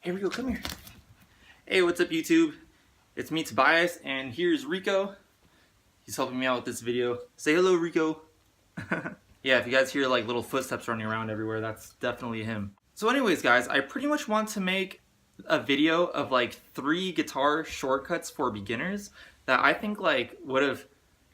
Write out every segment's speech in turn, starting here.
Hey Rico, come here. Hey, what's up YouTube? It's me, Tobias, and here's Rico. He's helping me out with this video. Say hello, Rico. Yeah, if you guys hear like little footsteps running around everywhere, that's definitely him. So anyways, guys, I pretty much want to make a video of like 3 guitar shortcuts for beginners that I think like would have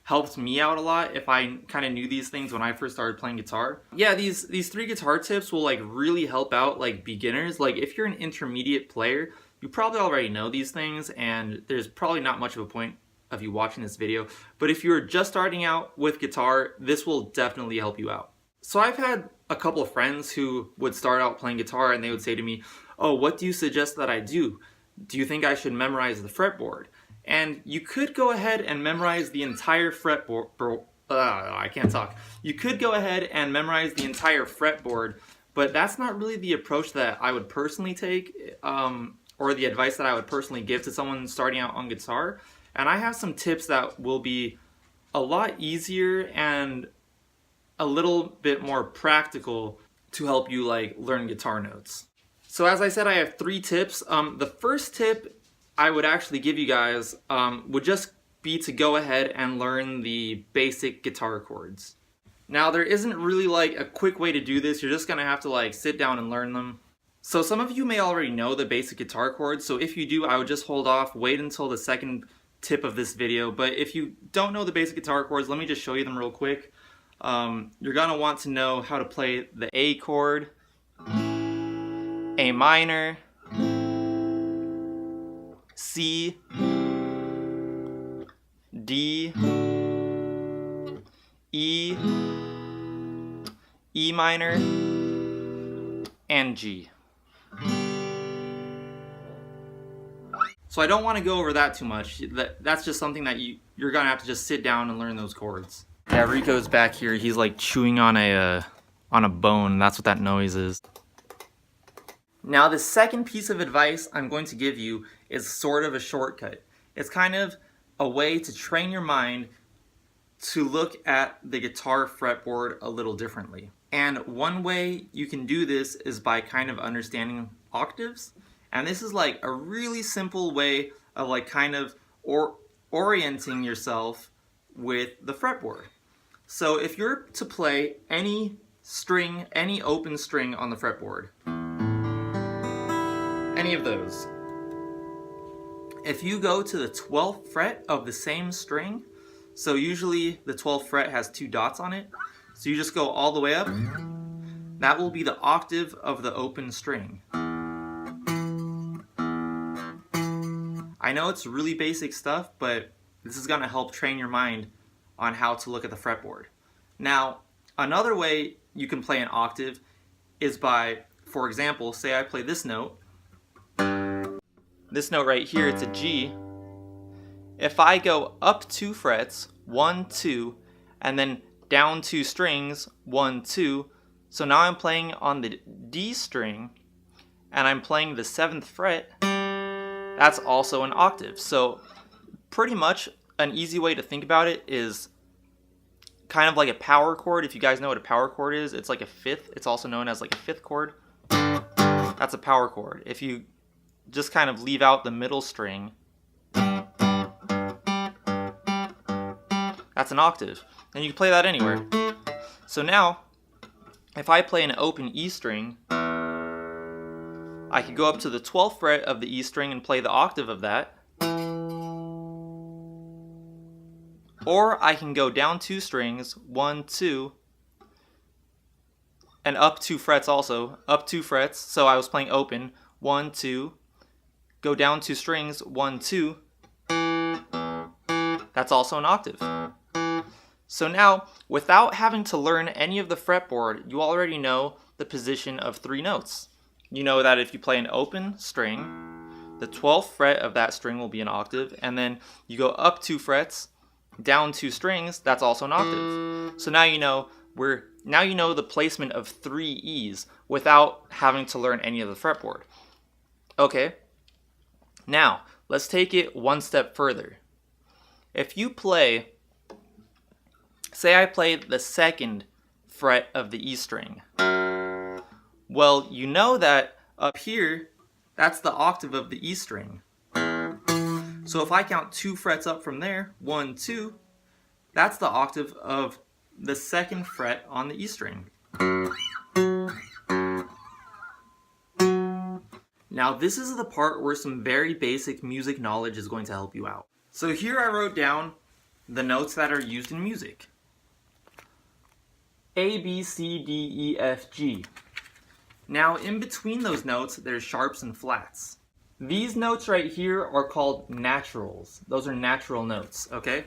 helped me out a lot if I kind of knew these things when I first started playing guitar. Yeah, these 3 guitar tips will like really help out like beginners. Like if you're an intermediate player, you probably already know these things and there's probably not much of a point of you watching this video. But if you're just starting out with guitar, this will definitely help you out. So I've had a couple of friends who would start out playing guitar and they would say to me, "Oh, what do you suggest that I do? Do you think I should memorize the fretboard?" And you could go ahead and memorize the entire fretboard. I can't talk. You could go ahead and memorize the entire fretboard, but that's not really the approach that I would personally take, or the advice that I would personally give to someone starting out on guitar. And I have some tips that will be a lot easier and a little bit more practical to help you like learn guitar notes. So as I said, I have 3 tips. The first tip I would actually give you guys would just be to go ahead and learn the basic guitar chords. Now there isn't really like a quick way to do this. You're just gonna have to like sit down and learn them. So some of you may already know the basic guitar chords, so if you do, I would just hold off, wait until the second tip of this video. But if you don't know the basic guitar chords, let me just show you them real quick. You're gonna want to know how to play the A chord, A minor, C, D, E, E minor, and G. So I don't want to go over that too much. That's just something that you're gonna have to just sit down and learn those chords. Yeah, Rico's back here. He's like chewing on a bone. That's what that noise is. Now the second piece of advice I'm going to give you is sort of a shortcut. It's kind of a way to train your mind to look at the guitar fretboard a little differently. And one way you can do this is by kind of understanding octaves. And this is like a really simple way of like kind of orienting yourself with the fretboard. So if you're to play any string, any open string on the fretboard, any of those, if you go to the 12th fret of the same string, so usually the 12th fret has 2 dots on it, so you just go all the way up, that will be the octave of the open string. I know it's really basic stuff, but this is going to help train your mind on how to look at the fretboard. Now, another way you can play an octave is by, for example, say I play this note. This note right here, it's a G. If I go up 2 frets, 1, 2, and then down 2 strings, 1, 2, so now I'm playing on the D string, and I'm playing the 7th fret, that's also an octave. So pretty much an easy way to think about it is kind of like a power chord. If you guys know what a power chord is, it's like a 5th. It's also known as like a 5th chord. That's a power chord. If you just kind of leave out the middle string, that's an octave. And you can play that anywhere. So now, if I play an open E string, I could go up to the 12th fret of the E string and play the octave of that. Or I can go down 2 strings, 1, 2, and up 2 frets also, up 2 frets, so I was playing open, 1, 2, go down 2 strings, 1, 2, that's also an octave. So now, without having to learn any of the fretboard, you already know the position of 3 notes. You know that if you play an open string, the 12th fret of that string will be an octave, and then you go up 2 frets, down 2 strings, that's also an octave. So now you know the placement of 3 E's without having to learn any of the fretboard. Okay, now let's take it one step further. If you play, say I play the 2nd fret of the E string, well, you know that up here that's the octave of the E string. So if I count 2 frets up from there, 1, 2, that's the octave of the 2nd fret on the E string. Now this is the part where some very basic music knowledge is going to help you out. So here I wrote down the notes that are used in music. A, B, C, D, E, F, G. Now in between those notes, there's sharps and flats. These notes right here are called naturals. Those are natural notes, okay?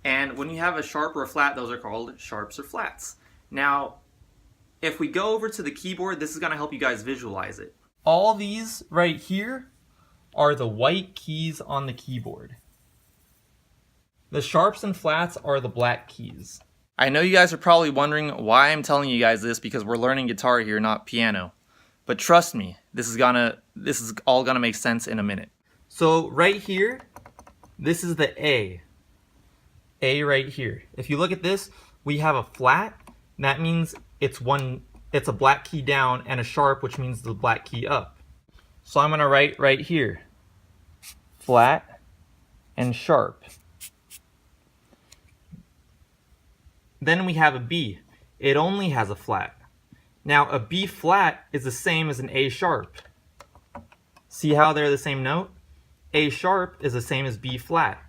And when you have a sharp or a flat, those are called sharps or flats. Now, if we go over to the keyboard, this is gonna help you guys visualize it. All these right here are the white keys on the keyboard. The sharps and flats are the black keys. I know you guys are probably wondering why I'm telling you guys this, because we're learning guitar here, not piano. But trust me, this is all gonna make sense in a minute. So right here, this is the A. A right here. If you look at this, we have a flat. That means it's a black key down, and a sharp, which means the black key up. So I'm gonna write right here, flat and sharp. Then we have a B. It only has a flat. Now a B flat is the same as an A sharp. See how they're the same note? A sharp is the same as B flat.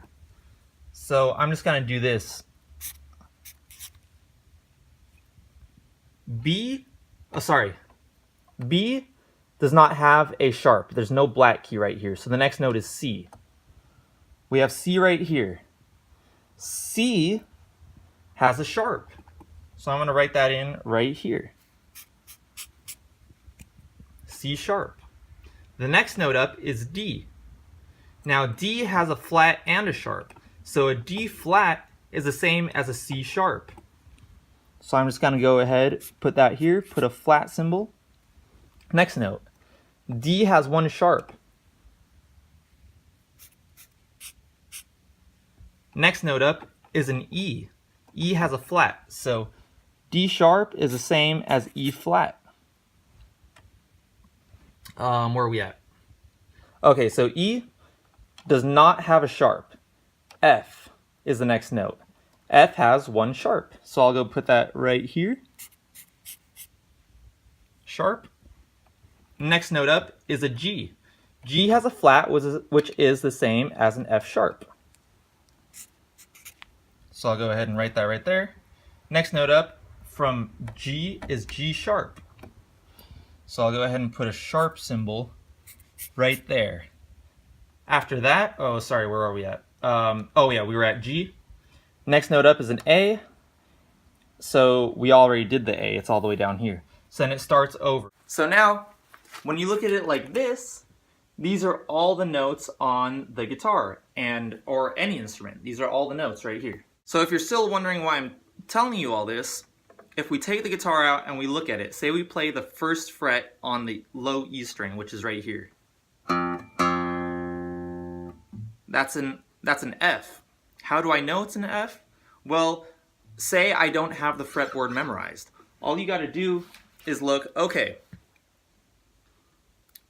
So I'm just gonna do this. B does not have a sharp. There's no black key right here. So the next note is C. We have C right here. C has a sharp. So I'm gonna write that in right here. C sharp. The next note up is D. Now D has a flat and a sharp. So a D flat is the same as a C sharp. So I'm just gonna go ahead, put that here, put a flat symbol. Next note, D has one sharp. Next note up is an E. E has a flat, so D sharp is the same as E flat. Where are we at? Okay, so E does not have a sharp. F is the next note. F has one sharp, so I'll go put that right here. Sharp. Next note up is a G. G has a flat, which is the same as an F sharp. So I'll go ahead and write that right there. Next note up from G is G sharp. So I'll go ahead and put a sharp symbol right there. After that, oh sorry, where are we at? Oh yeah, we were at G. Next note up is an A. So we already did the A, it's all the way down here. So then it starts over. So now, when you look at it like this, these are all the notes on the guitar or any instrument. These are all the notes right here. So if you're still wondering why I'm telling you all this, if we take the guitar out and we look at it, say we play the first fret on the low E string, which is right here. That's an F. How do I know it's an F? Well, say I don't have the fretboard memorized. All you gotta do is look, okay,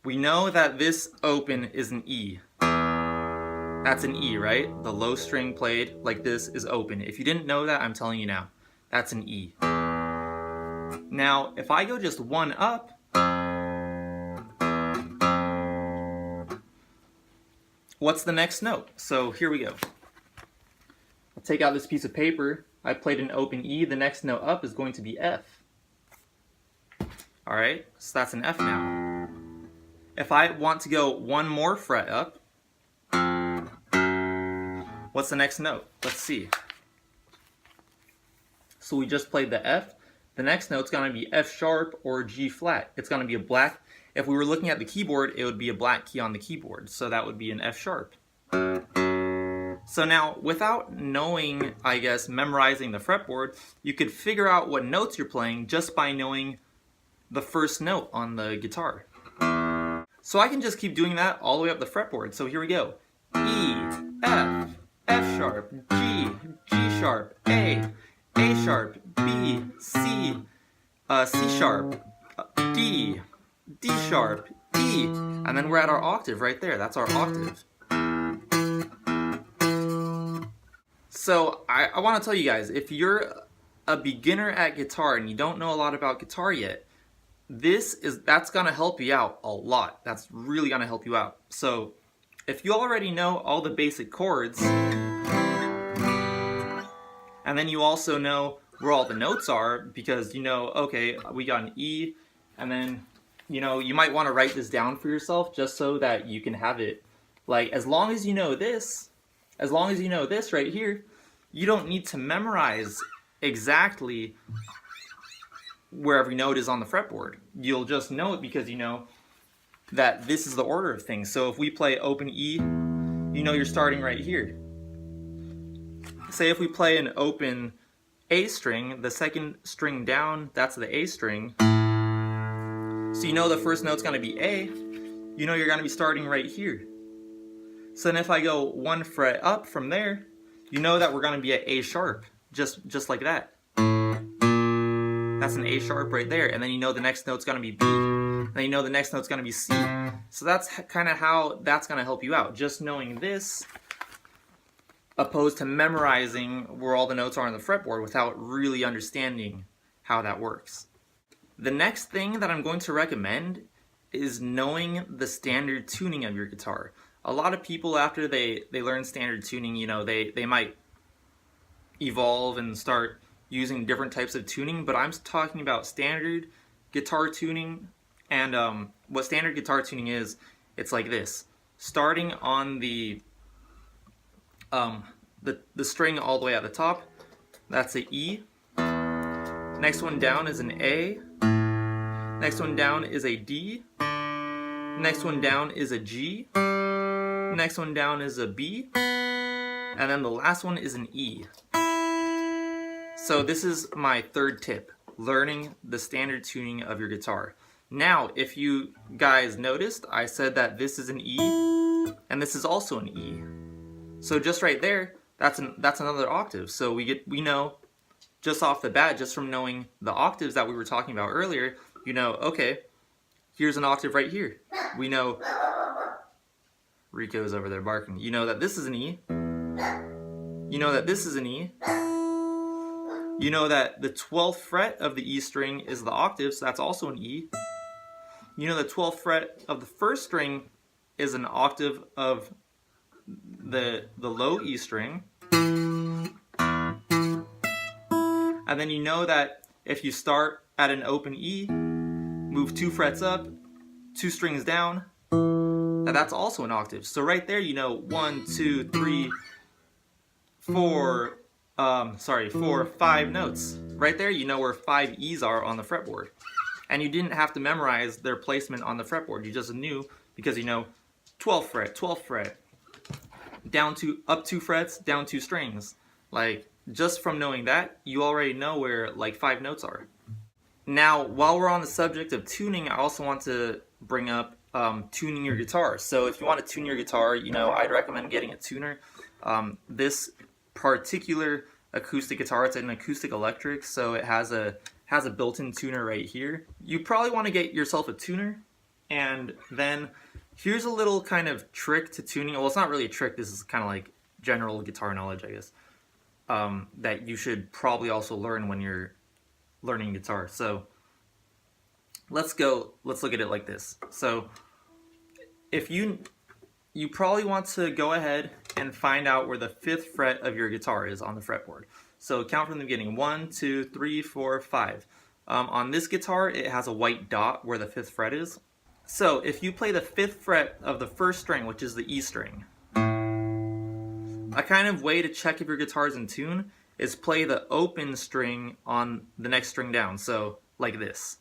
we know that this open is an E. That's an E, right? The low string played like this is open. If you didn't know that, I'm telling you now. That's an E. Now, if I go just one up, what's the next note? So here we go. I'll take out this piece of paper. I played an open E. The next note up is going to be F. Alright, so that's an F now. If I want to go one more fret up, what's the next note? Let's see. So we just played the F. The next note's going to be F sharp or G flat. It's going to be a black. If we were looking at the keyboard, it would be a black key on the keyboard. So that would be an F sharp. So now, without knowing, I guess, memorizing the fretboard, you could figure out what notes you're playing just by knowing the first note on the guitar. So I can just keep doing that all the way up the fretboard. So here we go. E, F, F sharp, G, G sharp, A sharp, B, C, C sharp, D, D sharp, E, and then we're at our octave right there. That's our octave. So I want to tell you guys, if you're a beginner at guitar and you don't know a lot about guitar yet, that's gonna help you out a lot. That's really gonna help you out. So if you already know all the basic chords, and then you also know where all the notes are, because you know, okay, we got an E, and then you know, you might want to write this down for yourself just so that you can have it. Like, as long as you know this right here, you don't need to memorize exactly where every note is on the fretboard. You'll just know it because you know that this is the order of things. So if we play open E, you know you're starting right here. Say if we play an open A string, the second string down, that's the A string. So you know the first note's gonna be A, you know you're gonna be starting right here. So then if I go one fret up from there, you know that we're gonna be at A sharp, just like that. That's an A sharp right there, and then you know the next note's gonna be B, and then you know the next note's gonna be C. So that's kind of how that's gonna help you out, just knowing this, opposed to memorizing where all the notes are on the fretboard without really understanding how that works. The next thing that I'm going to recommend is knowing the standard tuning of your guitar. A lot of people, after they learn standard tuning, you know, they might evolve and start using different types of tuning, but I'm talking about standard guitar tuning. And what standard guitar tuning is, it's like this. Starting on the string all the way at the top, that's an E. Next one down is an A. Next one down is a D. Next one down is a G. Next one down is a B. And then the last one is an E. So this is my third tip, learning the standard tuning of your guitar. Now, if you guys noticed, I said that this is an E, and this is also an E. So just right there, that's another octave. So we know just off the bat, just from knowing the octaves that we were talking about earlier, you know, okay, here's an octave right here. We know Rico's over there barking. You know that this is an E. You know that this is an E. You know that the 12th fret of the E string is the octave, so that's also an E. You know the 12th fret of the first string is an octave of the low E string. And then you know that if you start at an open E, move 2 frets up, 2 strings down, that's also an octave. So right there, you know 1, 2, 3, 4, 5 notes. Right there, you know where 5 E's are on the fretboard. And you didn't have to memorize their placement on the fretboard. You just knew because you know 12th fret, 12th fret, up 2 frets, down 2 strings. Like, just from knowing that, you already know where like 5 notes are. Now, while we're on the subject of tuning, I also want to bring up tuning your guitar. So if you want to tune your guitar, you know, I'd recommend getting a tuner. This particular acoustic guitar, it's an acoustic electric, so it has a built-in tuner right here. You probably want to get yourself a tuner, and then here's a little kind of trick to tuning. Well, it's not really a trick, this is kind of like general guitar knowledge, I guess, that you should probably also learn when you're learning guitar. So let's look at it like this. So if you probably want to go ahead and find out where the 5th fret of your guitar is on the fretboard. So count from the beginning, 1, 2, 3, 4, 5. On this guitar, it has a white dot where the 5th fret is. So if you play the 5th fret of the first string, which is the E string, a kind of way to check if your guitar is in tune is play the open string on the next string down. So like this.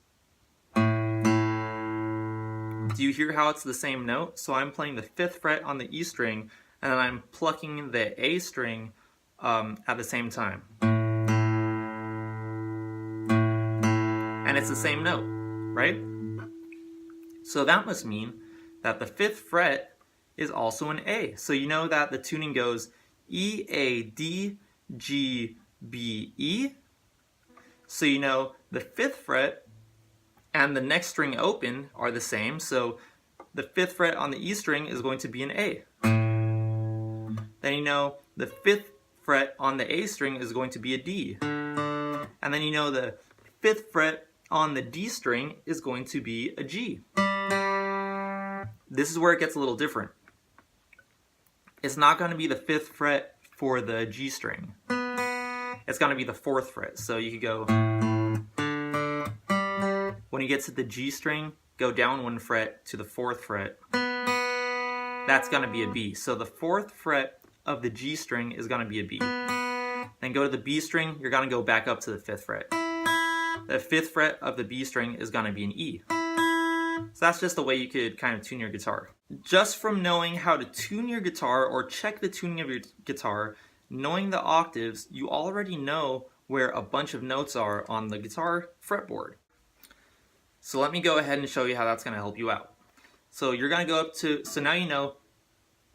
Do you hear how it's the same note? So I'm playing the 5th fret on the E string, and then I'm plucking the A string at the same time. And it's the same note, right? So that must mean that the 5th fret is also an A. So you know that the tuning goes E, A, D, G, B, E. So you know the 5th fret and the next string open are the same. So the 5th fret on the E string is going to be an A. Then you know the 5th fret on the A string is going to be a D. And then you know the 5th fret on the D string is going to be a G. This is where it gets a little different. It's not going to be the 5th fret for the G string. It's going to be the 4th fret. So you could go, when you get to the G string, go down 1 fret to the 4th fret. That's going to be a B. So the 4th fret of the G string is going to be a B. Then go to the B string, you're going to go back up to the 5th fret. The 5th fret of the B string is going to be an E. So that's just the way you could kind of tune your guitar. Just from knowing how to tune your guitar or check the tuning of your guitar, knowing the octaves, you already know where a bunch of notes are on the guitar fretboard. So let me go ahead and show you how that's going to help you out. So you're going to go up to, so now you know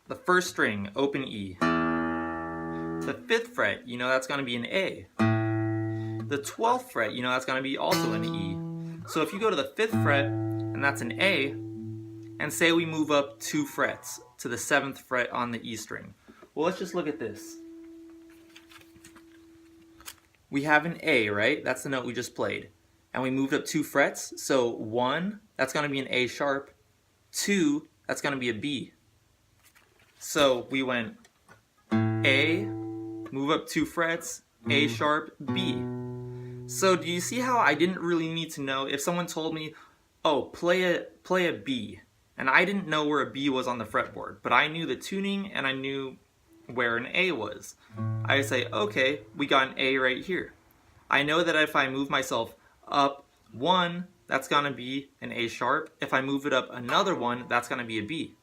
the 1st string, open E. The 5th fret, you know that's going to be an A. The 12th fret, you know that's going to be also an E. So if you go to the 5th fret, and that's an A, and say we move up 2 frets to the 7th fret on the E string. Well, let's just look at this. We have an A, right? That's the note we just played. And we moved up 2 frets, so 1, that's going to be an A sharp. 2, that's going to be a B. So we went A, move up 2 frets, A sharp, B. So do you see how I didn't really need to know if someone told me, oh, play a B, and I didn't know where a B was on the fretboard, but I knew the tuning and I knew where an A was. I would say, okay, we got an A right here. I know that if I move myself up 1, that's going to be an A sharp. If I move it up another 1, that's going to be a B.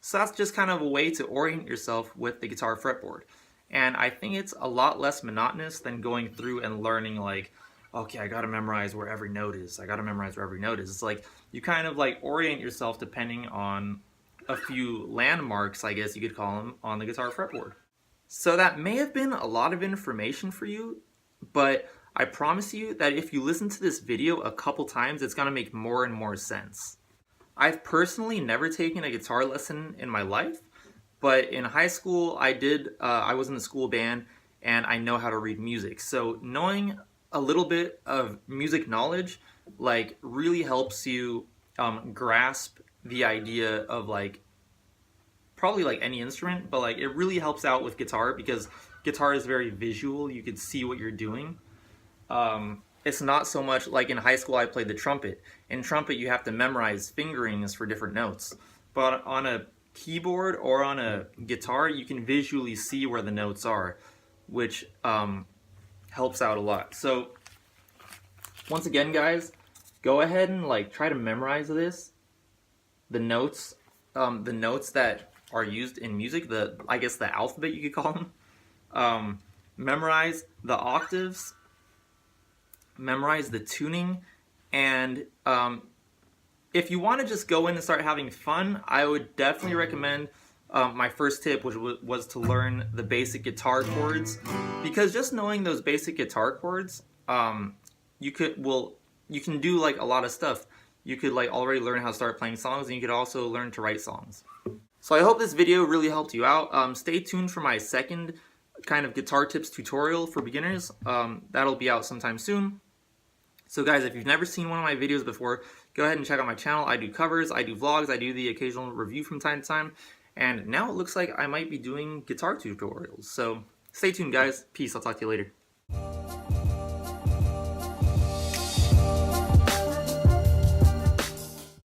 So that's just kind of a way to orient yourself with the guitar fretboard. And I think it's a lot less monotonous than going through and learning like, okay, I gotta memorize where every note is. I gotta memorize where every note is. It's like you kind of like orient yourself depending on a few landmarks, I guess you could call them, on the guitar fretboard. So that may have been a lot of information for you, but I promise you that if you listen to this video a couple times, it's gonna make more and more sense. I've personally never taken a guitar lesson in my life, but in high school I was in the school band and I know how to read music. So knowing a little bit of music knowledge like really helps you grasp the idea of like probably like any instrument, but like it really helps out with guitar because guitar is very visual. You can see what you're doing. It's not so much like in high school I played the trumpet. In trumpet you have to memorize fingerings for different notes, but on a keyboard or on a guitar you can visually see where the notes are, which helps out a lot. So once again, guys, go ahead and like try to memorize this, the notes that are used in music, I guess the alphabet you could call them. Memorize the octaves, memorize the tuning, and if you want to just go in and start having fun, I would definitely recommend my first tip, which was to learn the basic guitar chords, because just knowing those basic guitar chords, you can do like a lot of stuff. You could like already learn how to start playing songs, and you could also learn to write songs. So I hope this video really helped you out. Stay tuned for my second kind of guitar tips tutorial for beginners. That'll be out sometime soon. So guys, if you've never seen one of my videos before, go ahead and check out my channel. I do covers, I do vlogs, I do the occasional review from time to time. And now it looks like I might be doing guitar tutorials. So stay tuned, guys. Peace. I'll talk to you later.